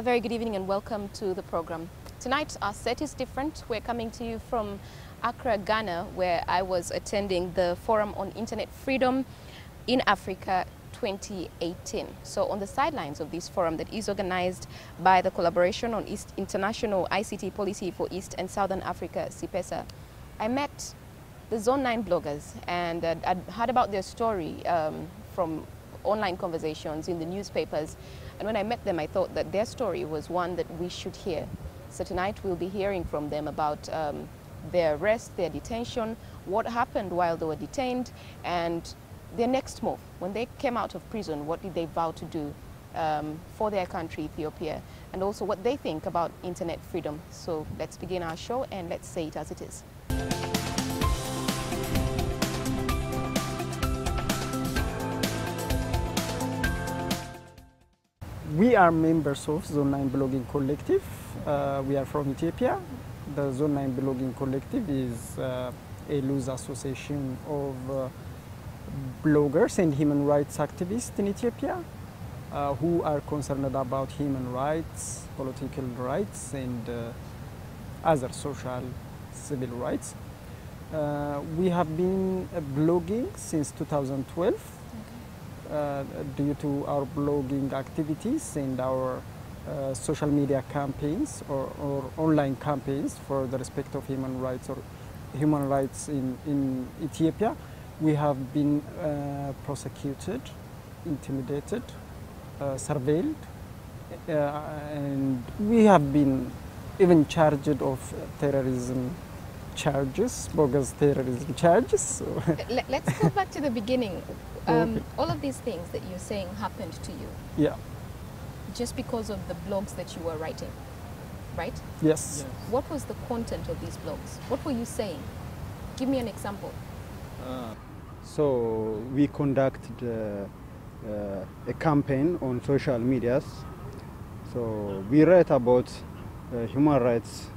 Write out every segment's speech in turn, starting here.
very good evening and welcome to the program. Tonight our set is different. We're coming to you from Accra, Ghana, where I was attending the Forum on Internet Freedom in Africa 2018. So on the sidelines of this forum that is organized by the Collaboration on International ICT Policy for East and Southern Africa, CIPESA, I met the Zone 9 bloggers and I'd heard about their story from online conversations in the newspapers. And when I met them, I thought that their story was one that we should hear. So tonight we'll be hearing from them about their arrest, their detention, what happened while they were detained, and their next move. When they came out of prison, what did they vow to do for their country, Ethiopia, and also what they think about internet freedom. So let's begin our show and let's say it as it is. We are members of Zone 9 Blogging Collective. We are from Ethiopia. The Zone 9 Blogging Collective is a loose association of bloggers and human rights activists in Ethiopia who are concerned about human rights, political rights, and other social civil rights. We have been blogging since 2012. Due to our blogging activities and our social media campaigns or online campaigns for the respect of human rights or human rights in Ethiopia, we have been prosecuted, intimidated, surveilled, and we have been even charged of terrorism charges, bogus terrorism charges. Let's go back to the beginning. Okay. All of these things that you're saying happened to you Yeah. just because of the blogs that you were writing, right? Yes. What was the content of these blogs? What were you saying? Give me an example. So we conducted a campaign on social medias. So we write about human rights,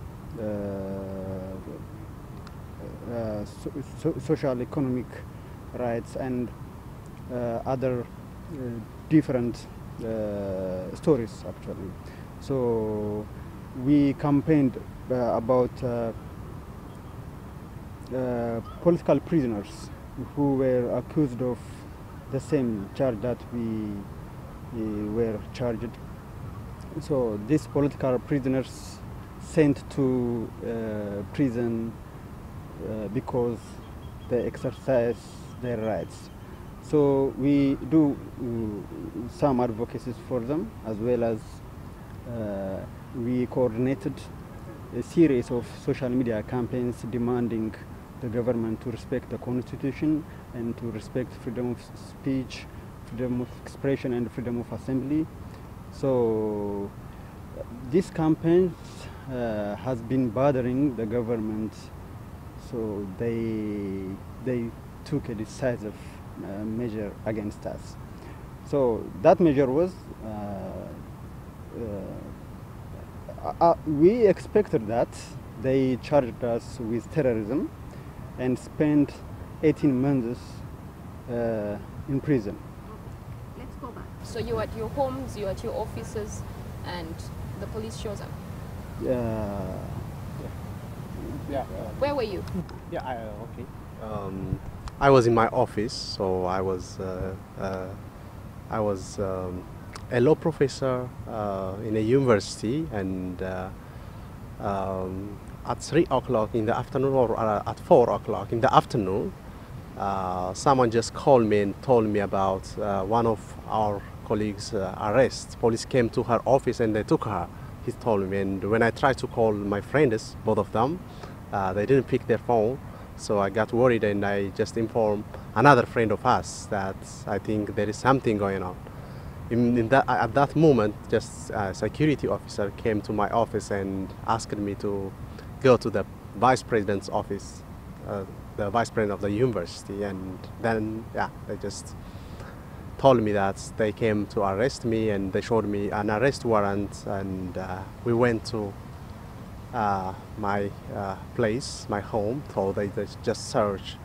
social economic rights, and other different stories actually. So we campaigned about political prisoners who were accused of the same charge that we were charged. So these political prisoners sent to prison because they exercise their rights. So we do some advocacies for them, as well as we coordinated a series of social media campaigns demanding the government to respect the constitution and to respect freedom of speech, freedom of expression, and freedom of assembly. So these campaigns has been bothering the government, so they took a decisive measure against us. So that measure was we expected that they charged us with terrorism and spent 18 months in prison. Let's go back. So you're at your homes, you're at your offices, and the police shows up. Where were you? Okay. I was in my office, so I was a law professor in a university, and at 3 o'clock in the afternoon, or at 4 o'clock in the afternoon, someone just called me and told me about one of our colleagues' arrest. Police came to her office and they took her. He told me, and when I tried to call my friends, both of them, they didn't pick their phone. So I got worried and I just informed another friend of us that I think there is something going on. At that moment, just a security officer came to my office and asked me to go to the vice president's office, the vice president of the university, and then they just told me that they came to arrest me, and they showed me an arrest warrant, and we went to my place, my home. So they just searched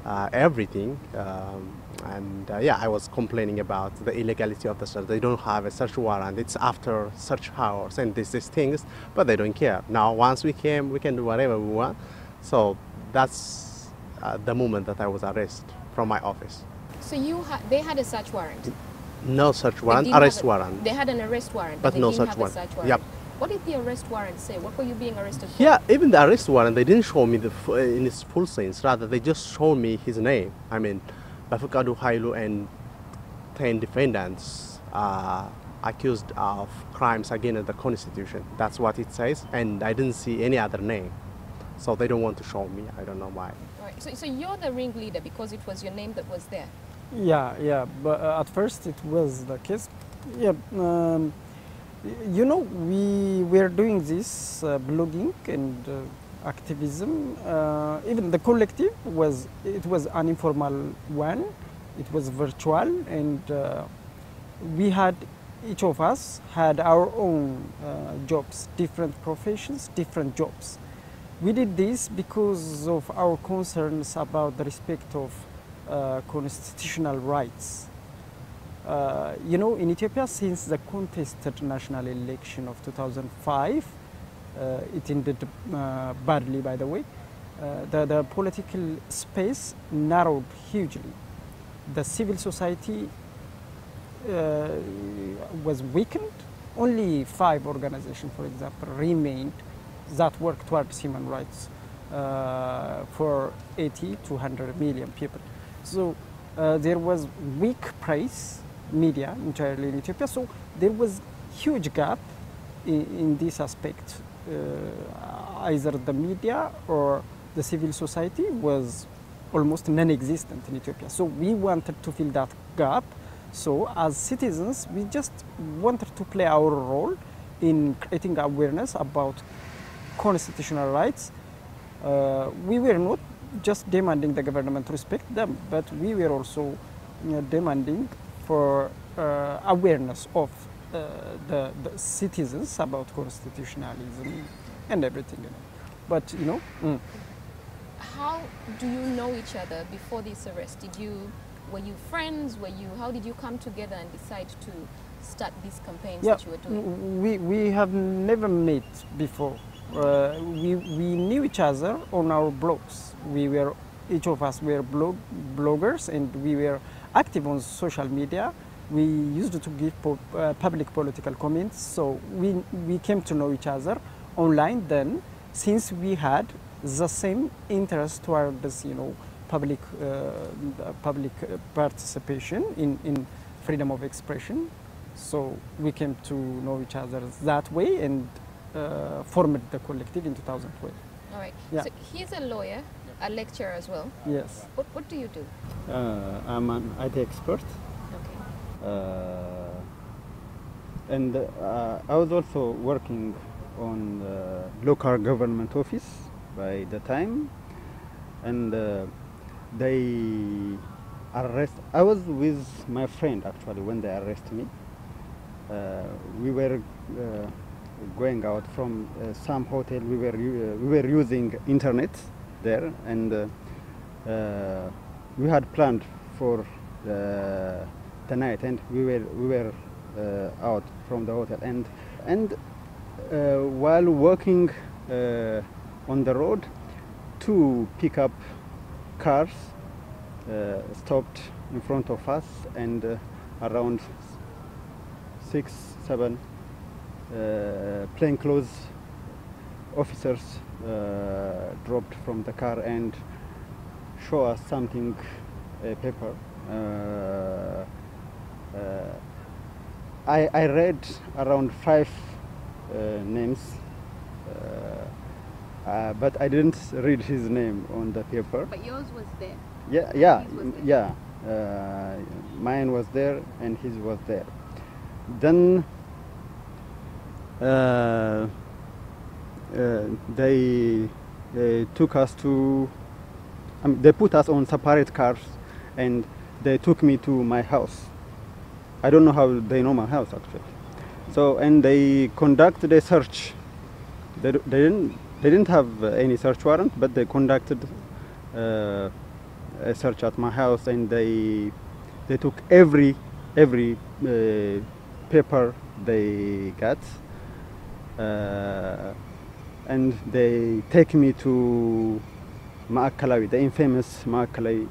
everything. Yeah, I was complaining about the illegality of the search. They don't have a search warrant. It's after search hours and these things, but they don't care. Now, once we came, we can do whatever we want. So that's the moment that I was arrested from my office. So they had a search warrant? No search warrant, arrest warrant. They had an arrest warrant, but they no didn't search have a search warrant. Yep. What did the arrest warrant say? What were you being arrested for? Yeah, even the arrest warrant, they didn't show me in its full sense. Rather, they just showed me his name. I mean, Bafukadu Hailu and 10 defendants accused of crimes against the Constitution. That's what it says, and I didn't see any other name. So they don't want to show me. I don't know why. All right. So you're the ringleader because it was your name that was there? Yeah, but at first it was the case. Yeah, you know, we were doing this blogging and activism. Even the collective was an informal one. It was virtual, and each of us had our own jobs, different professions, different jobs. We did this because of our concerns about the respect of constitutional rights. You know, in Ethiopia, since the contested national election of 2005, it ended badly, by the way, the political space narrowed hugely. The civil society was weakened. Only 5 organizations, for example, remained that work towards human rights for 80 to 100 million people. So there was weak press, media entirely in Ethiopia. So there was huge gap in this aspect. Either the media or the civil society was almost non-existent in Ethiopia. So we wanted to fill that gap. So as citizens, we just wanted to play our role in creating awareness about constitutional rights. We were not just demanding the government to respect them, but we were also demanding for awareness of the citizens about constitutionalism and everything. But you know. How do you know each other before this arrest? Were you friends? How did you come together and decide to start these campaigns that you were doing? We have never met before. We knew each other on our blogs. Each of us were bloggers, and we were active on social media. We used to give public political comments, so we came to know each other online then, since we had the same interest towards, you know, public participation in freedom of expression. So we came to know each other that way and formed the collective in 2012. All right. Yeah. So he's a lawyer, a lecturer as well. Yes. What do you do? I'm an IT expert. Okay. And I was also working on local government office by the time, and they I was with my friend actually when they arrested me. We were going out from some hotel. We were using internet there, and we had planned for the night, and we were out from the hotel, and while walking on the road, 2 pickup cars stopped in front of us, and around 6-7 plainclothes officers dropped from the car and show us something, a paper. I read around 5 names, but I didn't read his name on the paper. But yours was there. Yeah. Mine was there and his was there. Then they took us to. They put us on separate cars, and they took me to my house. I don't know how they know my house actually. So, and they conducted a search. They didn't have any search warrant, but they conducted a search at my house, and they took every paper they got, and they take me to Maakalawi, the infamous Maakalawi.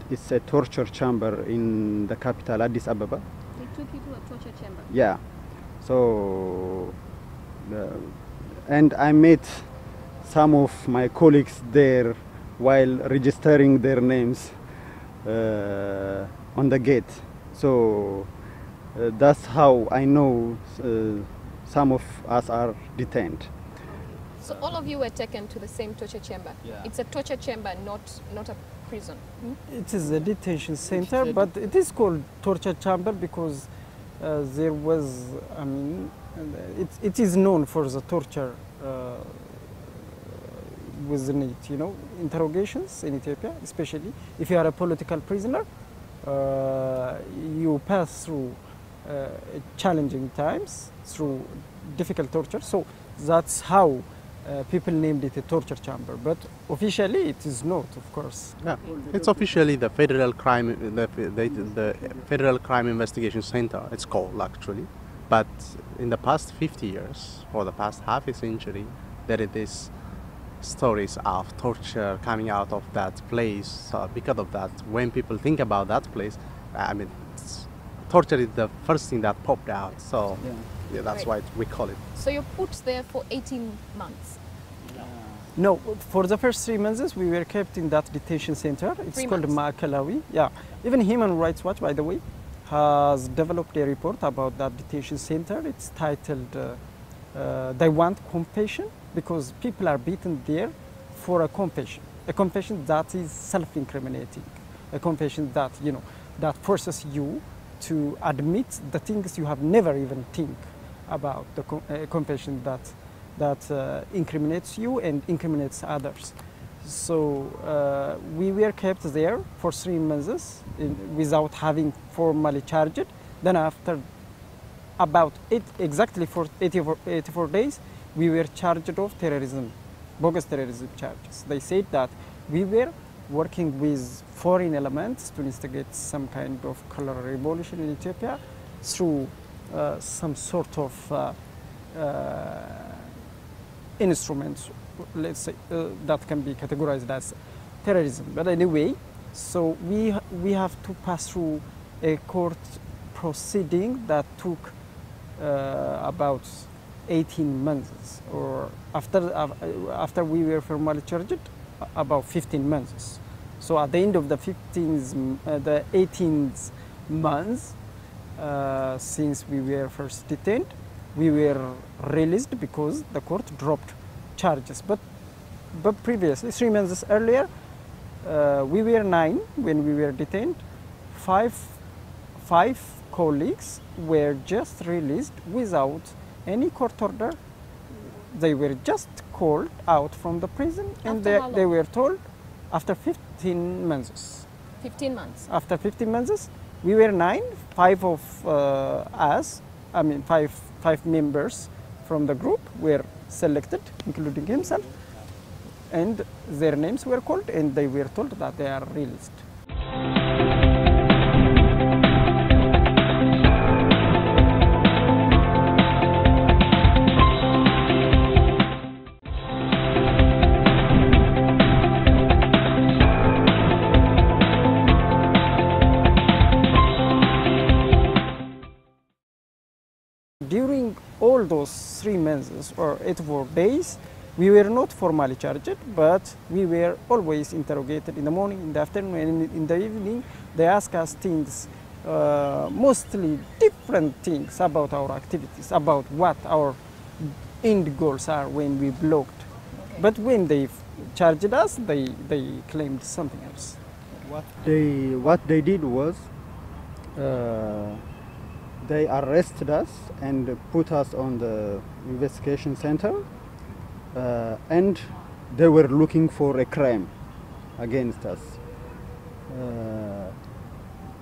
It's a torture chamber in the capital, Addis Ababa. They took you to a torture chamber? Yeah. So, and I met some of my colleagues there while registering their names on the gate. So that's how I know some of us are detained. So all of you were taken to the same torture chamber? Yeah. It's a torture chamber, not a prison? It is a detention center, but it is called torture chamber because there was, I mean, it is known for the torture within it, you know, interrogations in Ethiopia, especially if you are a political prisoner, you pass through challenging times, through difficult torture. So that's how people named it a torture chamber, but officially it is not, of course. Yeah, it's officially the Federal Federal Crime Investigation Center. It's called actually, but in the past 50 years, or the past half a century, there is this stories of torture coming out of that place. So because of that, when people think about that place, I mean, torture is the first thing that popped out. So. Yeah, that's right. why we call it. So you're put there for 18 months? No, for the first 3 months we were kept in that detention center. It's 3 called months. Maakalawi. Yeah, even Human Rights Watch, by the way, has developed a report about that detention center. It's titled "They Want Compassion," because people are beaten there for a compassion that is self-incriminating, a compassion that, you know, that forces you to admit the things you have never even think about, the compassion that incriminates you and incriminates others. So we were kept there for 3 months without having formally charged. Then after about exactly for 84 days, we were charged of terrorism, bogus terrorism charges. They said that we were working with foreign elements to instigate some kind of color revolution in Ethiopia through some sort of instruments, let's say, that can be categorized as terrorism. But anyway, so we have to pass through a court proceeding that took about 18 months, or after we were formally charged, about 15 months. So at the end of the 18th month, since we were first detained, we were released because the court dropped charges. But previously, 3 months earlier, we were 9 when we were detained. Five colleagues were just released without any court order. They were just called out from the prison, and they were told after 15 months. 15 months? After 15 months, we were 9, 5 of us, I mean 5 members from the group were selected, including himself, and their names were called, and they were told that they are released. During all those 3 months or 84 days, we were not formally charged, but we were always interrogated in the morning, in the afternoon, and in the evening. They ask us things, mostly different things about our activities, about what our end goals are when we blocked. Okay. But when they charged us, they claimed something else. What they did was, they arrested us and put us on the investigation center, and they were looking for a crime against us.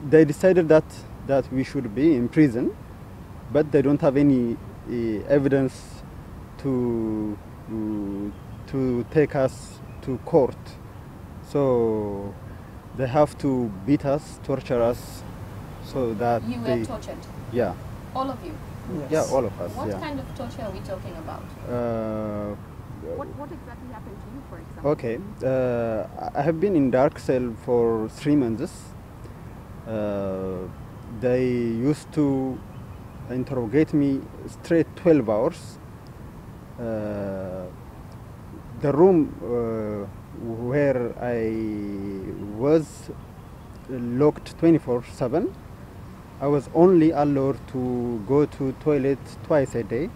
They decided that we should be in prison, but they don't have any evidence to take us to court. So they have to beat us, torture us, so that You were they, tortured? yeah, All of you? Yes. yeah, all of us. What yeah. kind of torture are we talking about? What exactly happened to you, for example? Okay, I have been in dark cell for 3 months. They used to interrogate me straight 12 hours. The room where I was locked 24/7. I was only allowed to go to toilet twice a day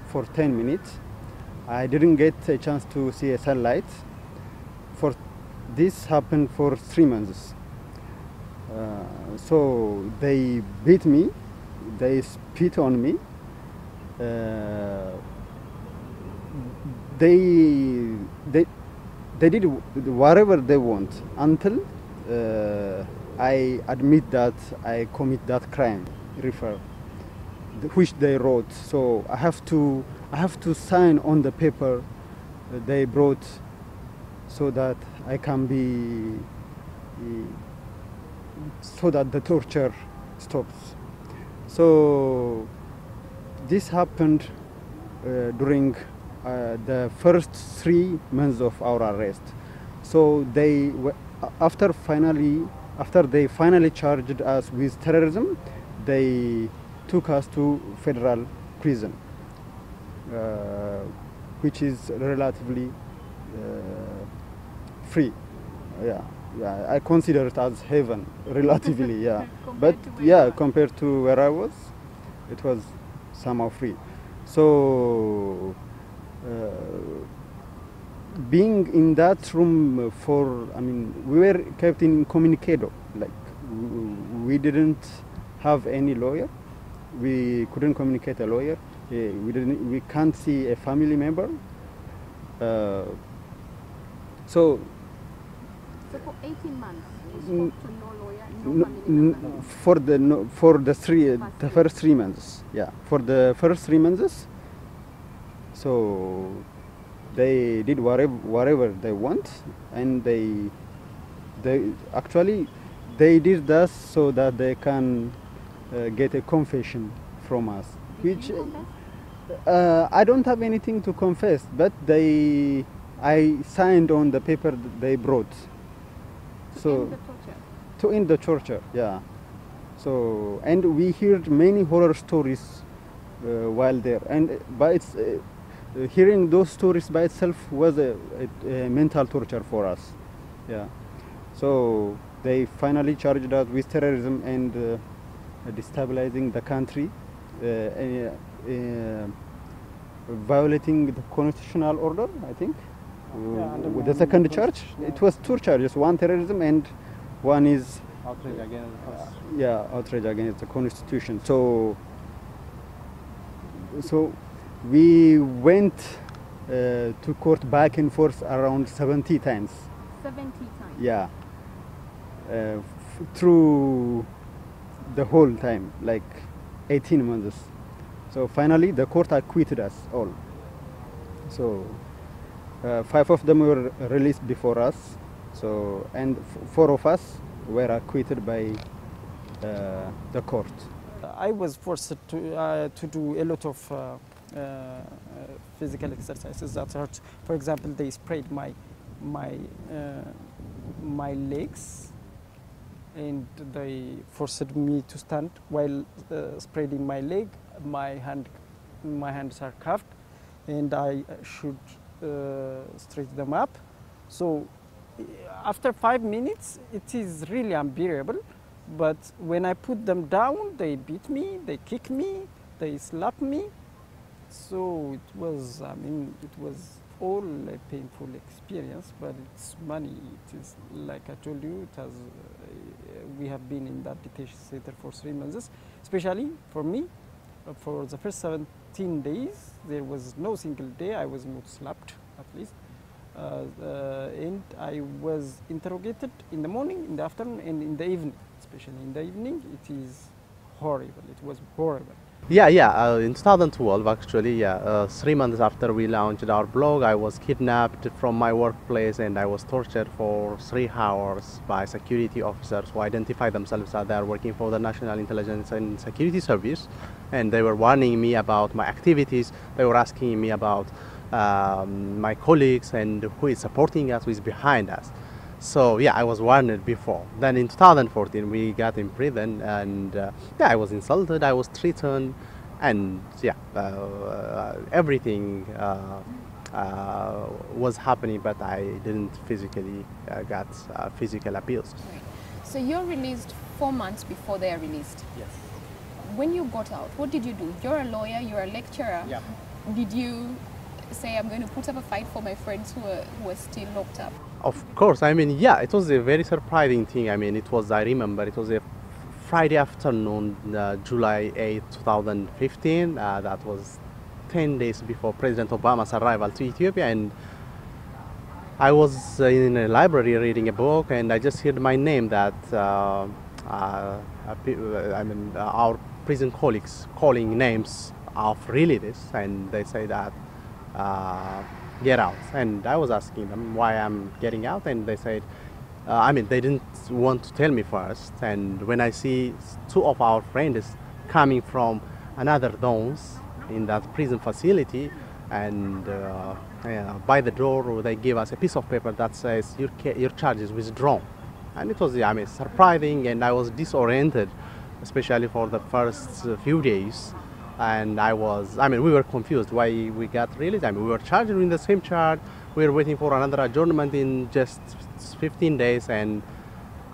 for 10 minutes. I didn't get a chance to see a sunlight. For this happened for 3 months. So they beat me, they spit on me. They did whatever they want until I admit that I commit that crime, which they wrote. So I have to sign on the paper they brought, so that I can be, so that the torture stops. So this happened during the first 3 months of our arrest. So after they finally charged us with terrorism, they took us to federal prison, which is relatively free. Yeah, I consider it as heaven, relatively. Yeah, but yeah, compared to where I was, it was somehow free. So being in that room we were kept incommunicado. Like we didn't have any lawyer. We couldn't communicate a lawyer. We can't see a family member. So for 18 months, you spoke to no lawyer, no family member? For the first 3 months, yeah. For the first 3 months, so they did whatever they want, and they actually did that so that they can get a confession from us. Did you confess? I don't have anything to confess, but I signed on the paper that they brought. To end the torture? To end the torture, yeah. So, and we heard many horror stories while there, but hearing those stories by itself was a mental torture for us. Yeah. So they finally charged us with terrorism and destabilizing the country, violating the constitutional order, I think. With the second charge, it was 2 charges: one terrorism and one is outrage against us. outrage against the constitution. So we went to court back and forth around 70 times. 70 times? Yeah. Through the whole time, like 18 months. So finally the court acquitted us all. So 5 of them were released before us. So, and 4 of us were acquitted by the court. I was forced to do a lot of physical exercises that hurt. For example, they sprayed my legs, and they forced me to stand while spreading my leg. My hands are cuffed, and I should stretch them up. So after 5 minutes, it is really unbearable. But when I put them down, they beat me, they kick me, they slap me. So it was, it was all a painful experience, but it's money. It is, like I told you, it has, we have been in that detention center for 3 months, especially for me. For the first 17 days, there was no single day I was not slapped, at least. And I was interrogated in the morning, in the afternoon, and in the evening. Especially in the evening, it is horrible. It was horrible. Yeah. In 2012, actually, 3 months after we launched our blog, I was kidnapped from my workplace and I was tortured for 3 hours by security officers who identify themselves that they are working for the National Intelligence and Security Service, and they were warning me about my activities. They were asking me about my colleagues and who is supporting us, who is behind us. So yeah, I was warned before. Then in 2014, we got in prison, and yeah, I was insulted, I was threatened, and yeah, everything was happening, but I didn't physically got physical abuse. Right. So you're released 4 months before they are released. Yes. When you got out, what did you do? You're a lawyer, you're a lecturer. Yeah. Did you say, I'm going to put up a fight for my friends who are still locked up? Of course, I mean, yeah, it was a very surprising thing. I mean, I remember it was a Friday afternoon, July 8, 2015. That was 10 days before President Obama's arrival to Ethiopia, and I was in a library reading a book, and I just heard my name that our prison colleagues calling names of relatives, and they say that get out. And I was asking them why I'm getting out, and they said, they didn't want to tell me first. And when I see two of our friends coming from another dorms in that prison facility, and by the door they give us a piece of paper that says your charge is withdrawn. And it was surprising, and I was disoriented, especially for the first few days. And we were confused why we got released. We were charged in the same charge. We were waiting for another adjournment in just 15 days, and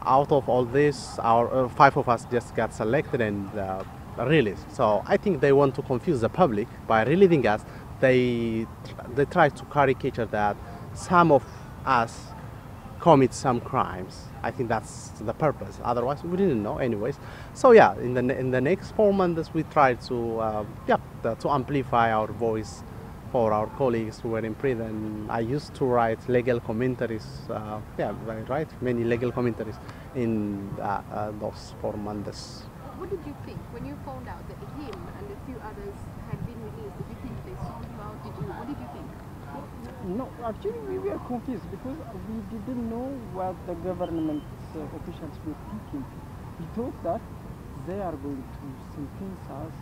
out of all this, our 5 of us just got selected and released. So I think they want to confuse the public by releasing us. They try to caricature that some of us commit some crimes. I think that's the purpose. Otherwise, we didn't know, anyways. So yeah, in the next 4 months, we tried to to amplify our voice for our colleagues who were in prison. I used to write legal commentaries. I write many legal commentaries in those 4 months. What did you think when you found out that him and a few others had been released? Did you think they sold you out? What did you think? No, actually we were confused because we didn't know what the government officials were thinking. We thought that they are going to sentence us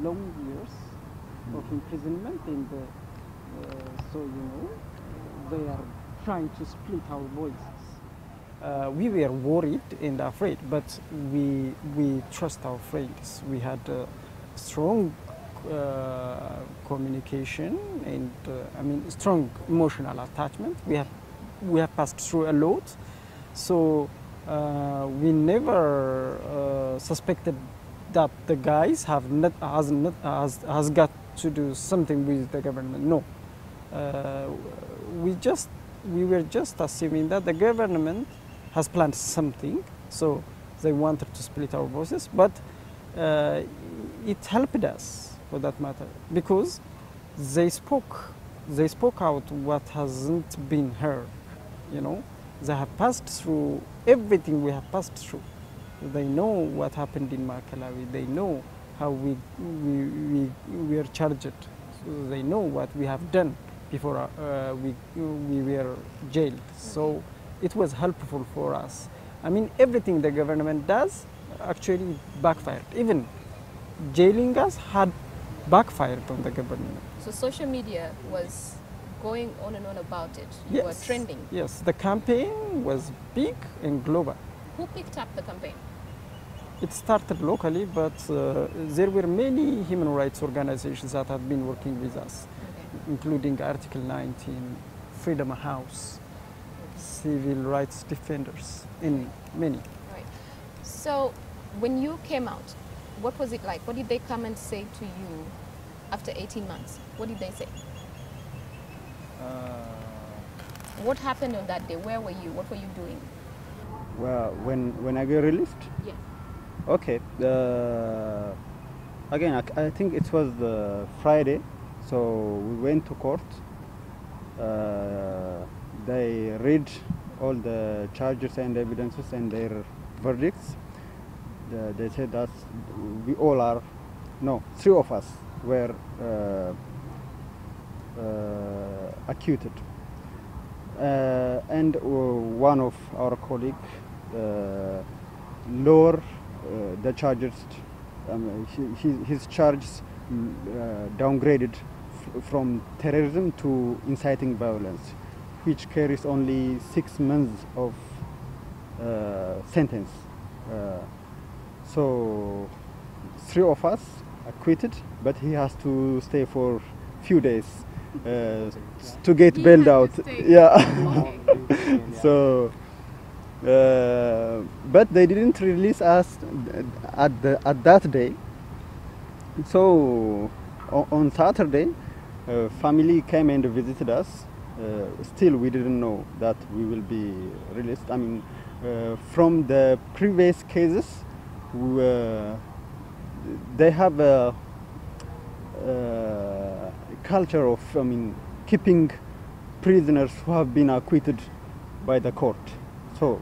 long years of imprisonment, and they are trying to split our voices. We were worried and afraid, but we trust our friends. We had strong communication and strong emotional attachment. We have passed through a lot, so we never suspected that the guys has got to do something with the government. No, we were just assuming that the government has planned something, so they wanted to split our voices, but it helped us for that matter, because they spoke out what hasn't been heard. They have passed through everything we have passed through. They know what happened in Makalawi. They know how we were charged. So they know what we have done before we were jailed. So it was helpful for us. Everything the government does actually backfired. Even jailing us had backfired on the government. So social media was going on and on about it. Yes. You were trending. Yes, the campaign was big and global. Who picked up the campaign? It started locally, but there were many human rights organizations that have been working with us, including Article 19, Freedom House, civil rights defenders, and many. Right. So when you came out, what was it like? What did they come and say to you after 18 months? What did they say? What happened on that day? Where were you? What were you doing? Well, when I got released? Yes. Okay. Again, I think it was Friday, so we went to court. They read all the charges and evidences and their verdicts. They said that we all are no, three of us were acquitted. And one of our colleagues lower the charges, his charges downgraded from terrorism to inciting violence, which carries only 6 months of sentence. So 3 of us acquitted, but he has to stay for few days to get bailed out. Yeah. Okay. So, but they didn't release us at that day. So on Saturday, family came and visited us. Still, we didn't know that we will be released. I mean, from the previous cases, they have a culture of, keeping prisoners who have been acquitted by the court. So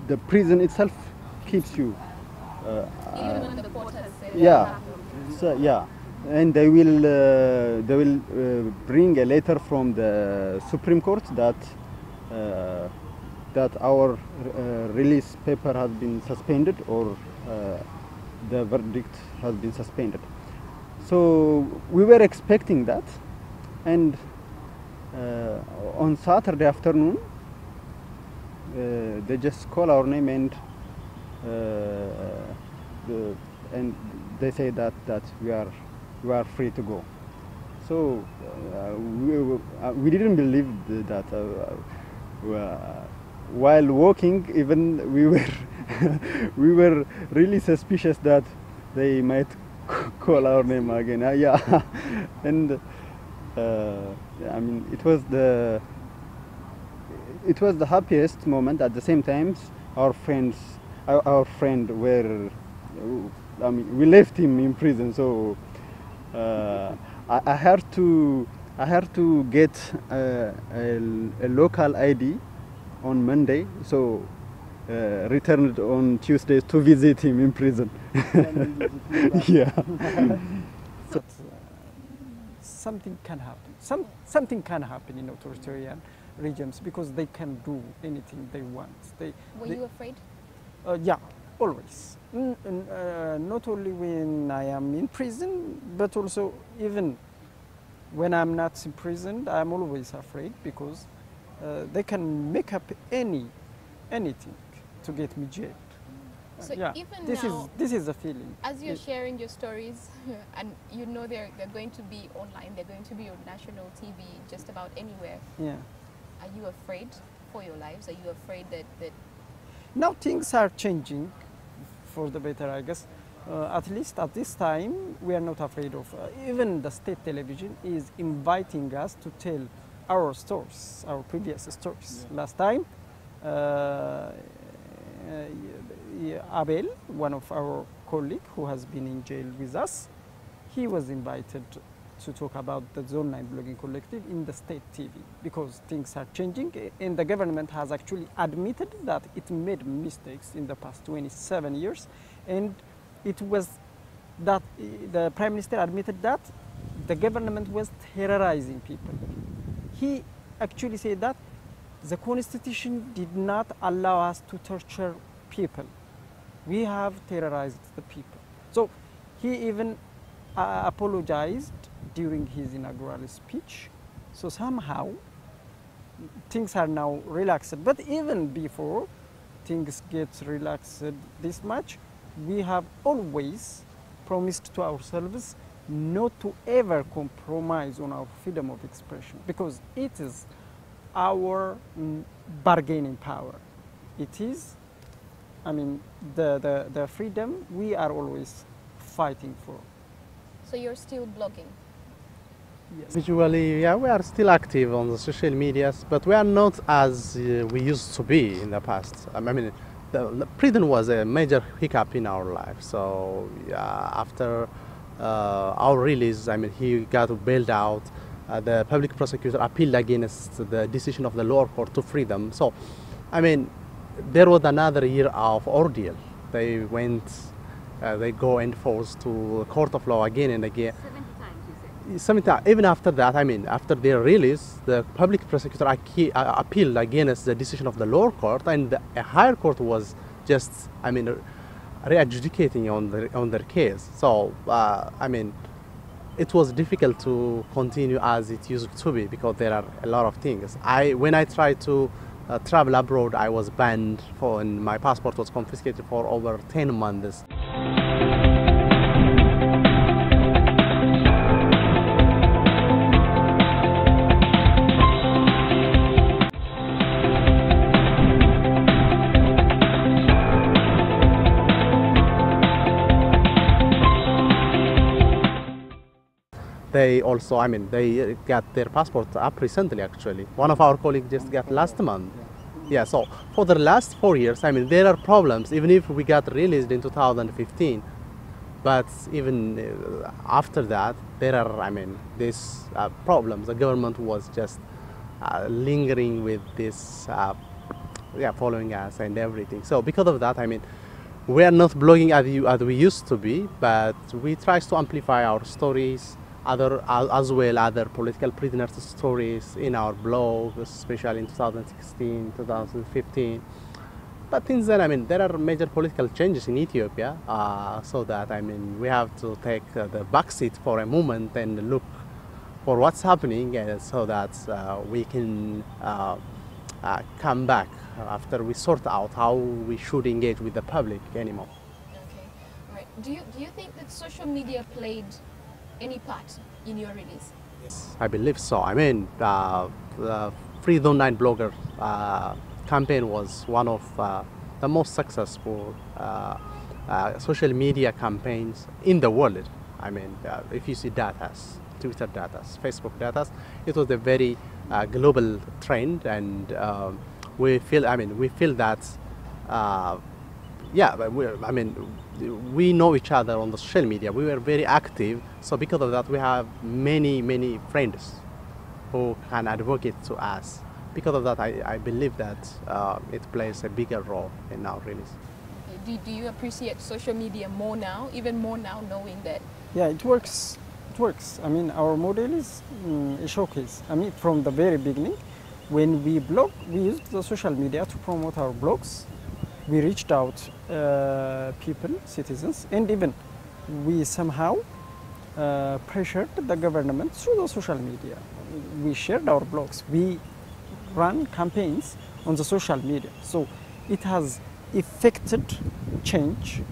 the prison itself keeps you. Even when the court has said Yeah. So yeah, and they will bring a letter from the Supreme Court that that our release paper has been suspended, or the verdict has been suspended. So we were expecting that, and on Saturday afternoon they just call our name and they say that we are free to go. So we didn't believe that. While walking, even we were really suspicious that they might call our name again. Yeah, and it was the happiest moment. At the same time, our friend were. We left him in prison, so I had to get a local ID on Monday, so returned on Tuesday to visit him in prison. Yeah. So, something can happen. Something can happen in authoritarian regimes because they can do anything they want. Were you afraid? Yeah, always. Not only when I am in prison, but also even when I'm not imprisoned, I'm always afraid because they can make up anything to get me jailed. So Yeah, even this now, is a feeling. as you're sharing your stories, and you know they're going to be online, they're going to be on national TV, just about anywhere. Yeah. Are you afraid for your lives? Are you afraid that Now things are changing for the better, I guess. At least at this time, we are not afraid of. Even the state television is inviting us to tell our stories, our previous stories. Yeah. Last time, Abel, one of our colleagues who has been in jail with us, he was invited to talk about the Zone 9 blogging collective in the state TV because things are changing, and the government has actually admitted that it made mistakes in the past 27 years, and it was that the Prime Minister admitted that the government was terrorizing people. He actually said that the Constitution did not allow us to torture people. We have terrorized the people. So he even apologized during his inaugural speech. So somehow things are now relaxed. But even before things get relaxed this much, we have always promised to ourselves not to ever compromise on our freedom of expression because it is our bargaining power. It is, the freedom we are always fighting for. so you're still blogging? Yes. Visually, yeah, we are still active on the social medias, but we are not as we used to be in the past. The prison was a major hiccup in our life. So after our release, he got bailed out. The public prosecutor appealed against the decision of the lower court to free them. So, there was another year of ordeal. They went they go and forth to the court of law again and again. 70 times, you said? 70 times. Even after that, I mean, after their release, the public prosecutor appealed against the decision of the lower court, and the higher court was just, I mean, re-adjudicating on their case. So, I mean, it was difficult to continue as it used to be because there are a lot of things. When I tried to travel abroad, I was banned and my passport was confiscated for over 10 months. They also, I mean, they got their passport up recently actually. One of our colleagues just got last month. Yeah, so for the last 4 years, I mean, there are problems, even if we got released in 2015. But even after that, there are, I mean, these problems. The government was just lingering with this, following us and everything. So because of that, I mean, we are not blogging as we used to be, but we try to amplify our stories, as well other political prisoners' stories in our blog, especially in 2016, 2015. But since then, I mean, there are major political changes in Ethiopia, so that, I mean, we have to take the backseat for a moment and look for what's happening, so that we can come back after we sort out how we should engage with the public anymore. Okay, all right. Do you think that social media played any part in your release? Yes, I believe so. I mean, the Free Zone 9 blogger campaign was one of the most successful social media campaigns in the world. I mean, if you see data, Twitter data, Facebook data, it was a very global trend, and we feel that, we know each other on the social media. We were very active, so because of that, we have many friends who can advocate to us. Because of that, I believe that it plays a bigger role in our release. Do you appreciate social media more now, even more now, knowing that? Yeah, it works. It works. I mean, our model is a showcase. I mean, from the very beginning, when we blog, we used the social media to promote our blogs. We reached out people, citizens, and even we somehow pressured the government through the social media. We shared our blogs. We ran campaigns on the social media. So it has effected change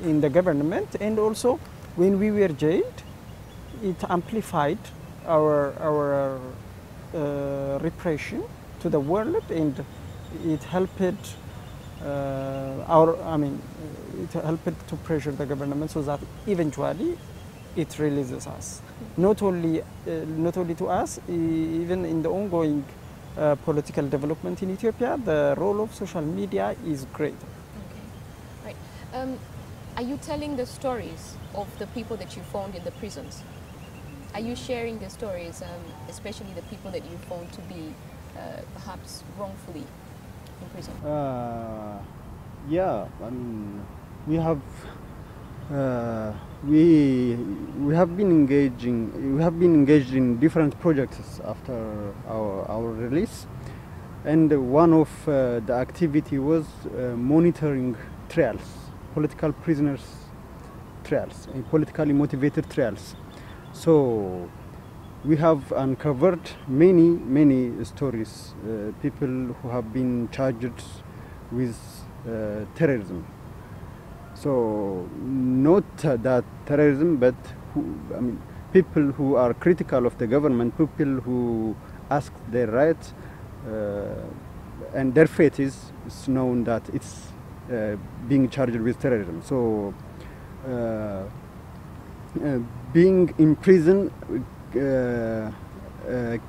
in the government, and also when we were jailed, it amplified our repression to the world, and it helped it helped to pressure the government so that eventually it releases us. Not only to us, even in the ongoing political development in Ethiopia, the role of social media is great. Okay, right. Are you telling the stories of the people that you found in the prisons? Are you sharing the stories, especially the people that you found to be perhaps wrongfully in prison? Yeah, I mean, we have been engaged in different projects after our release, and one of the activity was monitoring trials, political prisoners trials, and politically motivated trials. So we have uncovered many stories, people who have been charged with terrorism. So not that terrorism, but people who are critical of the government, people who ask their rights, and their fate is known that it's being charged with terrorism. So being in prison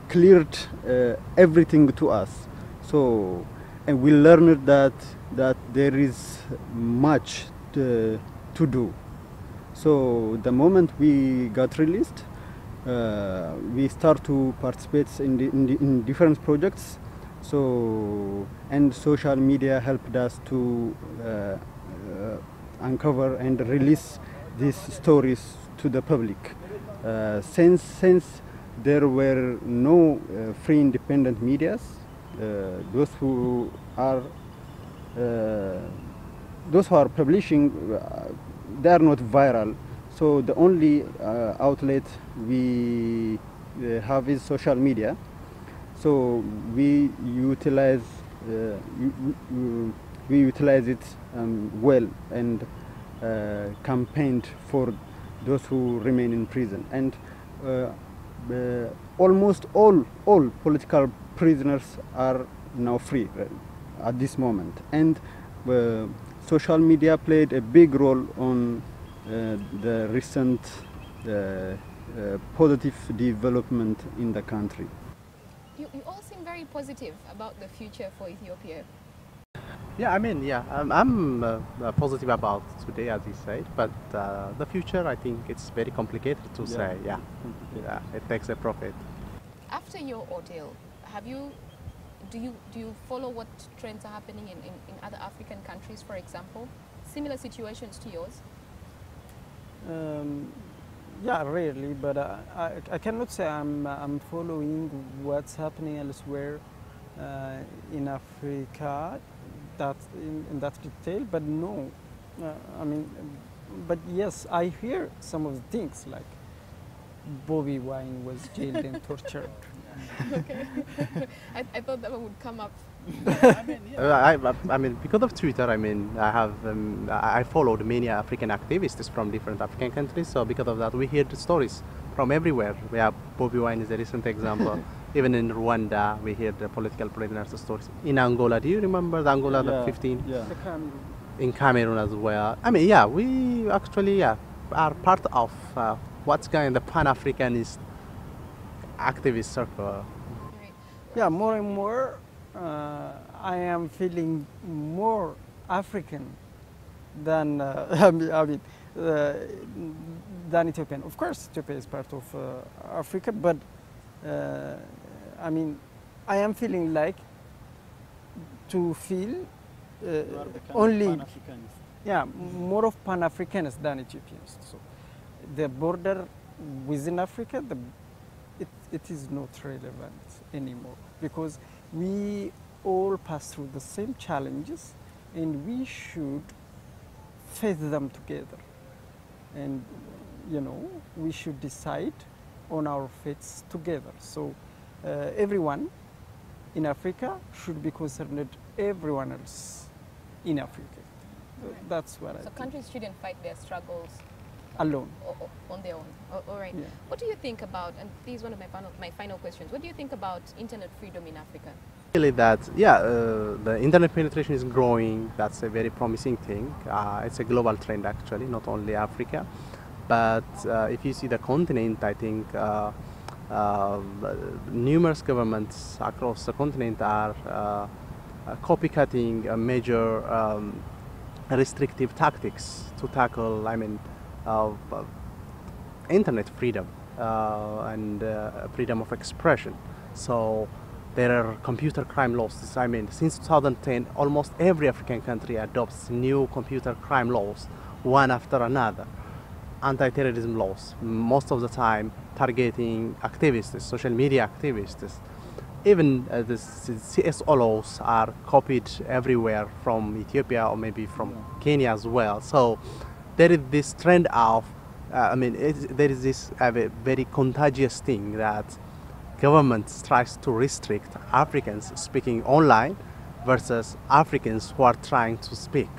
cleared everything to us. So, and we learned that there is much to do. So the moment we got released, we start to participate in different projects, So, and social media helped us to uncover and release these stories to the public. Since there were no free independent medias, those who are publishing, they are not viral. So the only outlet we have is social media. So we utilize it well, and campaigned for those who remain in prison. And almost all political prisoners are now free at this moment. And social media played a big role on the recent positive development in the country. You all seem very positive about the future for Ethiopia. Yeah, I mean, yeah, I'm positive about today, as you said, but the future, I think it's very complicated to say. Yeah, it takes a profit. After your ordeal, do you follow what trends are happening in other African countries, for example, similar situations to yours? Yeah, rarely, but I cannot say I'm following what's happening elsewhere in Africa, that in that detail. But no, I mean, but yes, I hear some of the things, like Bobby Wine was jailed and tortured. Okay, I thought that one would come up. I mean, because of Twitter, I mean, I followed many African activists from different African countries. So because of that, we hear the stories from everywhere. We have Bobby Wine is a recent example. Even in Rwanda, we hear the political prisoners' stories. In Angola, do you remember the Angola, the 15? Yeah. In Cameroon as well. I mean, yeah, we actually are part of what's going on the Pan-Africanist activist circle. Yeah, more and more, I am feeling more African than than Ethiopian. Of course, Ethiopia is part of Africa, but I mean, I am feeling like to feel only more of Pan-Africans than Ethiopians. So the border within Africa, it is not relevant anymore, because we all pass through the same challenges and we should face them together. And we should decide on our fates together. So everyone in Africa should be concerned everyone else in Africa. That's what I think. So countries shouldn't fight their struggles alone. On their own. All right. Yeah. What do you think about, and this is one of my final questions, what do you think about internet freedom in Africa? Really that, the internet penetration is growing. That's a very promising thing. It's a global trend actually, not only Africa. But if you see the continent, I think numerous governments across the continent are copycatting major restrictive tactics to tackle, internet freedom and freedom of expression. So there are computer crime laws. Since 2010, almost every African country adopts new computer crime laws, one after another. Anti-terrorism laws, most of the time targeting activists, social media activists. Even the CSO laws are copied everywhere from Ethiopia or maybe from Kenya as well. So there is this trend of, there is this very contagious thing that governments tries to restrict Africans speaking online versus Africans who are trying to speak.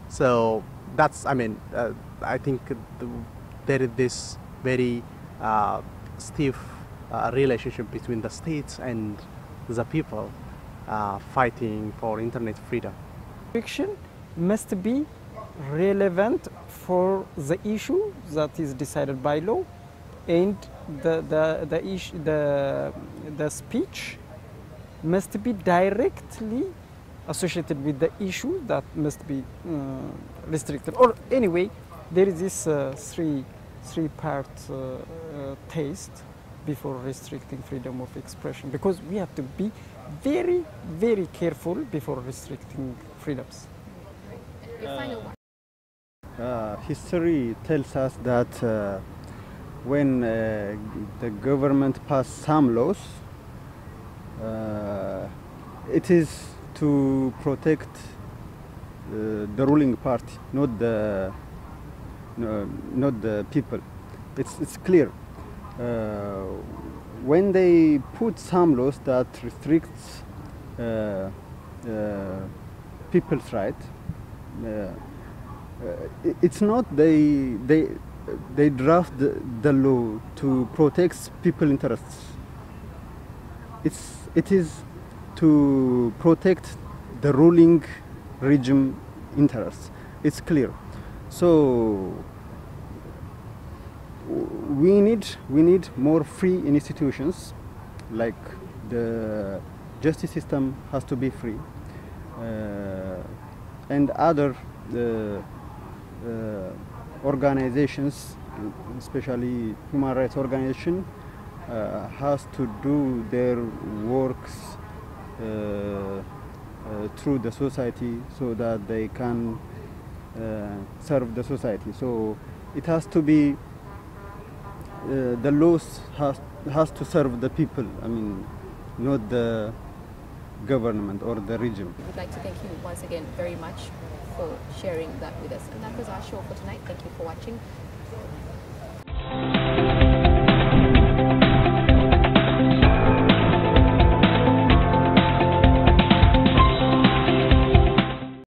So that's, I think there is this very stiff relationship between the states and the people fighting for internet freedom. Fiction must be relevant for the issue that is decided by law, and the speech must be directly associated with the issue that must be restricted. Or anyway, there is this three-part test before restricting freedom of expression, because we have to be very, very careful before restricting freedoms. Your final one. History tells us that when the government passed some laws, it is to protect the ruling party, not the people. It's clear. When they put some laws that restricts people's rights, it's not they draft the law to protect people's interests. It is to protect the ruling regime interests. It's clear. So we need more free institutions, like the justice system has to be free, and other organizations, especially human rights organizations, has to do their works through the society so that they can serve the society. So it has to be the laws has to serve the people. I mean, not the government or the regime. We'd like to thank you once again very much for sharing that with us. And that was our show for tonight. Thank you for watching.